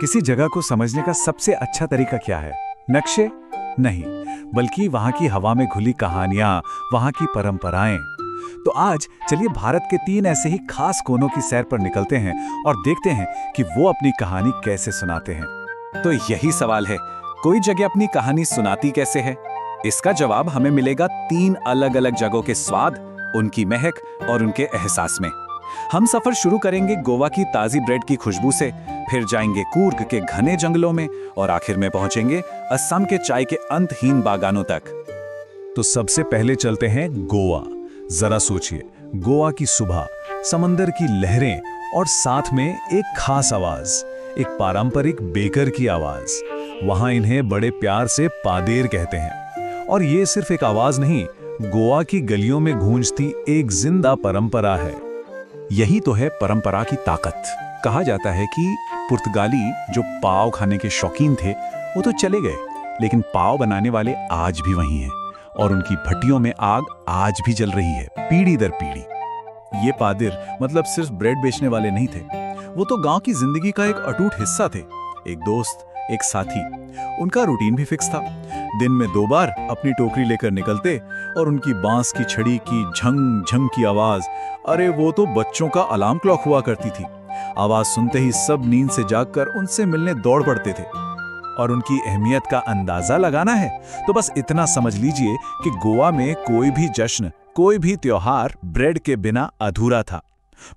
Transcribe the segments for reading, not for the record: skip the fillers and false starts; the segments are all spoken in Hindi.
किसी जगह को समझने का सबसे अच्छा तरीका क्या है? नक्शे? नहीं, बल्कि वहाँ की हवा में घुली कहानियाँ, वहाँ की परंपराएं। तो आज चलिए भारत के 3 ऐसे ही खास कोनों की सैर पर निकलते हैं और देखते हैं कि वो अपनी कहानी कैसे सुनाते हैं। तो यही सवाल है, कोई जगह अपनी कहानी सुनाती कैसे है? इसका जवाब हमें मिलेगा 3 अलग-अलग जगहों के स्वाद, उनकी महक और उनके एहसास में। हम सफर शुरू करेंगे गोवा की ताजी ब्रेड की खुशबू से, फिर जाएंगे कूर्ग के घने जंगलों में और आखिर में पहुंचेंगे असम के चाय के अंतहीन बागानों तक। तो सबसे पहले चलते हैं गोवा। जरा सोचिए, गोवा की सुबह, समंदर की लहरें और साथ में एक खास आवाज, एक पारंपरिक बेकर की आवाज। वहां इन्हें बड़े प्यार से पादेर कहते हैं। और ये सिर्फ एक आवाज नहीं, गोवा की गलियों में गूंजती एक जिंदा परंपरा है। यही तो है परंपरा की ताकत। कहा जाता है कि पुर्तगाली जो पाव खाने के शौकीन थे वो तो चले गए, लेकिन पाव बनाने वाले आज भी वहीं हैं और उनकी भट्टियों में आग आज भी जल रही है, पीढ़ी दर पीढ़ी। ये पादिर मतलब सिर्फ ब्रेड बेचने वाले नहीं थे, वो तो गांव की जिंदगी का एक अटूट हिस्सा थे। एक दोस्त, एक साथी। उनका रूटीन भी फिक्स था। दिन में 2 बार अपनी टोकरी लेकर निकलते और उनकी बांस की छड़ी की झंग झंग की आवाज, अरे वो तो बच्चों का अलार्म क्लॉक हुआ करती थी। आवाज सुनते ही सब नींद से जागकर उनसे मिलने दौड़ पड़ते थे। और उनकी अहमियत का अंदाजा लगाना है तो बस इतना समझ लीजिए कि गोवा में कोई भी जश्न, कोई भी त्योहार ब्रेड के बिना अधूरा था।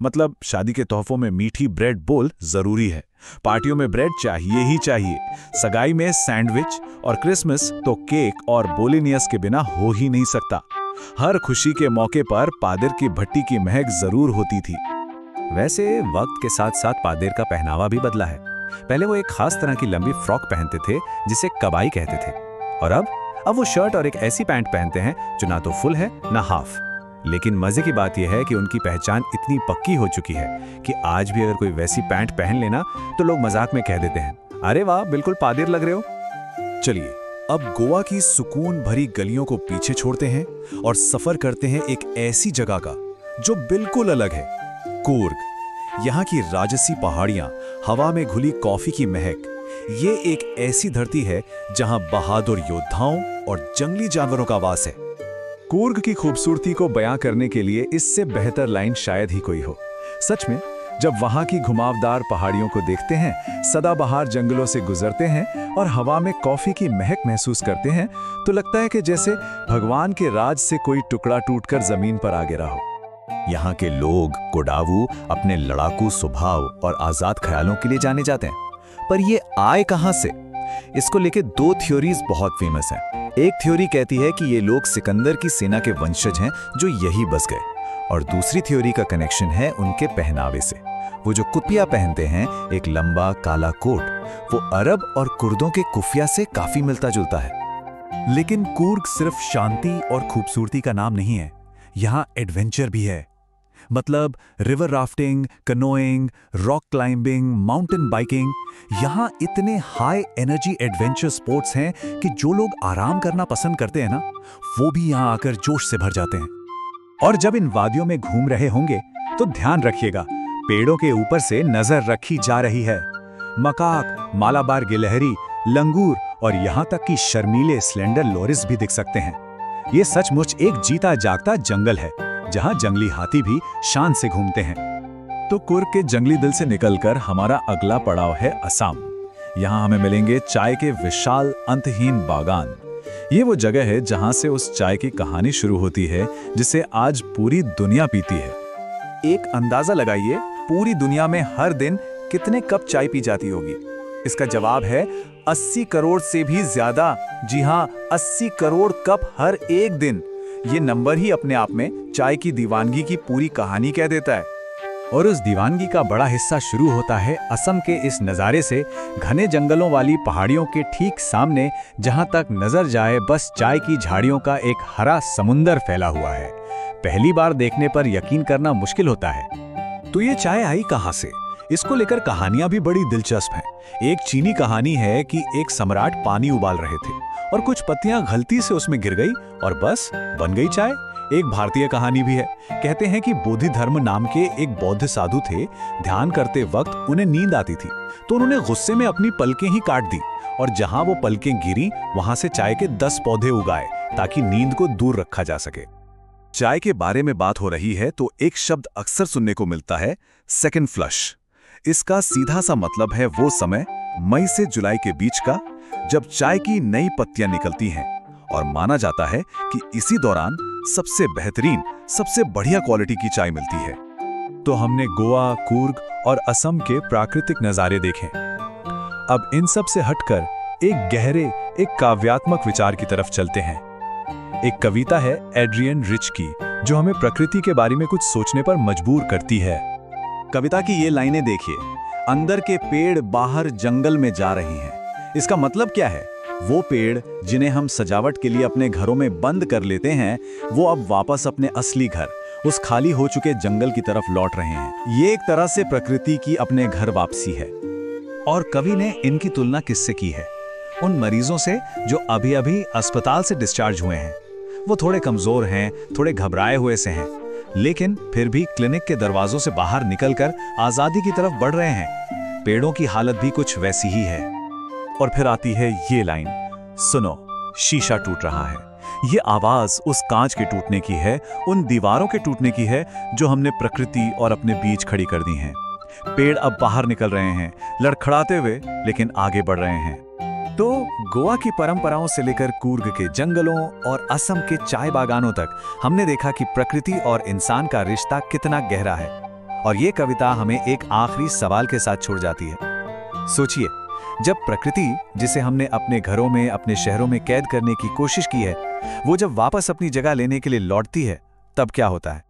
मतलब शादी के तोहफों में मीठी ब्रेड बोल जरूरी है, पार्टियों में ब्रेड चाहिए ही चाहिए, सगाई में सैंडविच और क्रिसमस तो केक और बोलिनियस के बिना हो ही नहीं सकता। हर खुशी के मौके पर पादिर की भट्टी की महक जरूर होती थी। वैसे वक्त के साथ साथ पादेर का पहनावा भी बदला है। पहले वो एक खास तरह की लंबी फ्रॉक पहनते थे जिसे कबाई कहते थे, और अब वो शर्ट और एक ऐसी पैंट पहनते हैं जो ना तो फुल है ना हाफ। लेकिन मजे की बात यह है कि उनकी पहचान इतनी पक्की हो चुकी है कि आज भी अगर कोई वैसी पैंट पहन लेना तो लोग मजाक में कह देते हैं, अरे वाह, बिल्कुल पादिर लग रहे हो। चलिए अब गोवा की सुकून भरी गलियों को पीछे छोड़ते हैं और सफर करते हैं एक ऐसी जगह का जो बिल्कुल अलग है, कूर्ग। यहाँ की राजसी पहाड़ियां, हवा में घुली कॉफी की महक, ये एक ऐसी धरती है जहां बहादुर योद्धाओं और जंगली जानवरों का वास है। कूर्ग की खूबसूरती को बयां करने के लिए इससे बेहतर लाइन शायद ही कोई हो। सच में जब वहां की घुमावदार पहाड़ियों को देखते हैं, सदाबहार जंगलों से गुजरते हैं और हवा में कॉफी की महक महसूस करते हैं, तो लगता है कि जैसे भगवान के राज से कोई टुकड़ा टूटकर जमीन पर आ गिरा हो। यहाँ के लोग कोडावू अपने लड़ाकू स्वभाव और आजाद ख्यालों के लिए जाने जाते हैं। पर ये आए कहां से? इसको लेके 2 थ्योरीज बहुत फेमस हैं। एक थ्योरी कहती है कि ये लोग सिकंदर की सेना के वंशज हैं जो यही बस गए, और दूसरी थ्योरी का कनेक्शन है उनके पहनावे से। वो जो कुतिया पहनते हैं, एक लंबा काला कोट, वो अरब और कुर्दों के कुफिया से काफी मिलता जुलता है। लेकिन कूर्ग सिर्फ शांति और खूबसूरती का नाम नहीं है, यहाँ एडवेंचर भी है। मतलब river rafting, canoeing, rock climbing, mountain biking. यहाँ इतने हाई एनर्जी एडवेंचर स्पोर्ट्स हैं कि जो लोग आराम करना पसंद करते हैं ना, वो भी यहाँ आकर जोश से भर जाते हैं। और जब इन वादियों में घूम रहे होंगे तो ध्यान रखिएगा, पेड़ों के ऊपर से नजर रखी जा रही है। मकाक, मालाबार गिलहरी, लंगूर और यहाँ तक कि शर्मीले स्लेंडर लोरिस भी दिख सकते हैं। ये सचमुच एक जीता जागता जंगल है जहां जंगली हाथी भी शान से घूमते हैं। तो कूर्ग के जंगली दिल से निकलकर हमारा अगला पड़ाव है असम। यहाँ हमें मिलेंगे चाय के विशाल अंतहीन बागान। ये वो जगह है जहां से उस चाय की कहानी शुरू होती है जिसे आज पूरी दुनिया पीती है। एक अंदाजा लगाइए, पूरी दुनिया में हर दिन कितने कप चाय पी जाती होगी? इसका जवाब है 80 करोड़ से भी ज्यादा। जी हाँ, 80 करोड़ कप हर एक दिन। ये नंबर ही अपने आप में चाय की दीवानगी की पूरी कहानी कह देता है। और उस दीवानगी का बड़ा हिस्सा शुरू होता है असम के इस नज़ारे से, घने जंगलों वाली पहाड़ियों के ठीक सामने, जहां तक नजर जाए बस चाय की झाड़ियों का एक हरा समुंदर फैला हुआ है। पहली बार देखने पर यकीन करना मुश्किल होता है। तो ये चाय आई कहां से? इसको लेकर कहानियां भी बड़ी दिलचस्प हैं। एक चीनी कहानी है कि एक सम्राट पानी उबाल रहे थे और कुछ पत्तियां गलती से उसमें गिर गई और बस बन गई चाय। एक भारतीय कहानी भी है। कहते हैं कि बोधि धर्म नाम के एक बौद्ध साधु थे। ध्यान करते वक्त उन्हें नींद आती थी, तो उन्होंने गुस्से में अपनी पलकें ही काट दी और जहां वो पलकें गिरी वहां से चाय के 10 पौधे उगाए ताकि नींद को दूर रखा जा सके। चाय के बारे में बात हो रही है तो एक शब्द अक्सर सुनने को मिलता है, सेकंड फ्लश। इसका सीधा सा मतलब है वो समय, मई से जुलाई के बीच का, जब चाय की नई पत्तियां निकलती हैं और माना जाता है कि इसी दौरान सबसे बेहतरीन, सबसे बढ़िया क्वालिटी की चाय मिलती है। तो हमने गोवा, कूर्ग और असम के प्राकृतिक नज़ारे देखे। अब इन सब से हटकर एक गहरे, एक काव्यात्मक विचार की तरफ चलते हैं। एक कविता है एड्रियन रिच की, जो हमें प्रकृति के बारे में कुछ सोचने पर मजबूर करती है। कविता की ये लाइनें देखिए, अंदर के पेड़ बाहर जंगल में जा रहे हैं। इसका मतलब क्या है? वो पेड़ जिन्हें हम सजावट के लिए अपने घरों में बंद कर लेते हैं, वो अब वापस अपने असली घर, उस खाली हो चुके जंगल की तरफ लौट रहे हैं। ये एक तरह से प्रकृति की अपने घर वापसी है। और कवि ने इनकी तुलना किससे की है? उन मरीजों से जो अभी अभी अस्पताल से डिस्चार्ज हुए हैं। वो थोड़े कमजोर हैं, थोड़े घबराए हुए से हैं, लेकिन फिर भी क्लिनिक के दरवाजों से बाहर निकलकर आजादी की तरफ बढ़ रहे हैं। पेड़ों की हालत भी कुछ वैसी ही है। और फिर आती है ये लाइन, सुनो शीशा टूट रहा है। ये आवाज उस कांच के टूटने की है, उन दीवारों के टूटने की है जो हमने प्रकृति और अपने बीच खड़ी कर दी हैं। पेड़ अब बाहर निकल रहे हैं, लड़खड़ाते हुए, लेकिन आगे बढ़ रहे हैं। तो गोवा की परंपराओं से लेकर कूर्ग के जंगलों और असम के चाय बागानों तक हमने देखा कि प्रकृति और इंसान का रिश्ता कितना गहरा है। और ये कविता हमें एक आखिरी सवाल के साथ छोड़ जाती है। सोचिए, जब प्रकृति, जिसे हमने अपने घरों में, अपने शहरों में कैद करने की कोशिश की है, वो जब वापस अपनी जगह लेने के लिए लौटती है, तब क्या होता है?